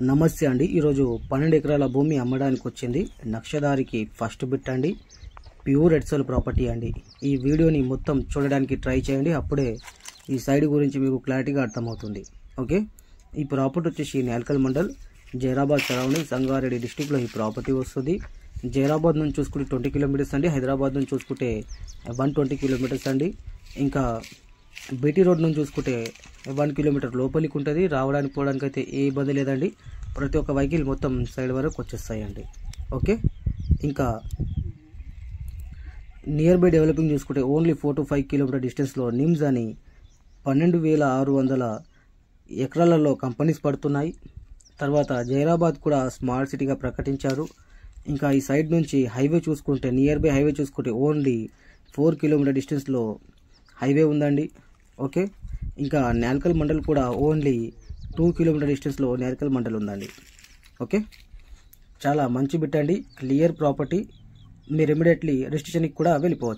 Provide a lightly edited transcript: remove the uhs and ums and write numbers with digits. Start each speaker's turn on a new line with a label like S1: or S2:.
S1: నమస్తే అండి. ఈరోజు 12 ఎకరాల భూమి అమ్మడానికి వచ్చింది. నక్షదారికి ఫస్ట్ బిట్ అండి. ప్యూర్ ఎడ్సల్ ప్రాపర్టీ అండి. ఈ వీడియోని మొత్తం చూడడానికి ట్రై చేయండి, అప్పుడే ఈ సైడ్ గురించి మీకు క్లారిటీగా అర్థమవుతుంది. ఓకే, ఈ ప్రాపర్టీ వచ్చేసి నేల్కల్ మండల్, జైరాబాద్ సరౌండింగ్, సంగారెడ్డి డిస్టిక్లో ఈ ప్రాపర్టీ వస్తుంది. జైరాబాద్ నుంచి చూసుకుంటే 20 కిలోమీటర్స్ అండి. హైదరాబాద్ నుంచి చూసుకుంటే 120 కిలోమీటర్స్ అండి. ఇంకా బీటీ రోడ్ నుంచి చూసుకుంటే 1 కిలోమీటర్ లోపలికి ఉంటుంది. రావడానికి పోవడానికి అయితే ఏ ఇబ్బంది లేదండి. ప్రతి ఒక్క వెహికల్ మొత్తం సైడ్ వరకు వచ్చేస్తాయండి. ఓకే, ఇంకా నియర్ బై డెవలపింగ్ చూసుకుంటే ఓన్లీ 4 to 5 కిలోమీటర్ డిస్టెన్స్లో నిమ్స్ అని 12,600 ఎకరాలలో కంపెనీస్ పడుతున్నాయి. తర్వాత జైరాబాద్ కూడా స్మార్ట్ సిటీగా ప్రకటించారు. ఇంకా ఈ సైడ్ నుంచి హైవే చూసుకుంటే, నియర్ బై హైవే చూసుకుంటే ఓన్లీ 4 కిలోమీటర్ డిస్టెన్స్లో హైవే ఉందండి. ఓకే, ఇంకా నేల్కల్ మండల్ కూడా ఓన్లీ 2 కిలోమీటర్ డిస్టెన్స్లో నేల్కల్ మండల్ ఉందండి. ఓకే, చాలా మంచి బిట్ అండి. Clear property. మీరు ఇమీడియట్లీ రిజిస్ట్రేషన్కి కూడా వెళ్ళిపోవచ్చు.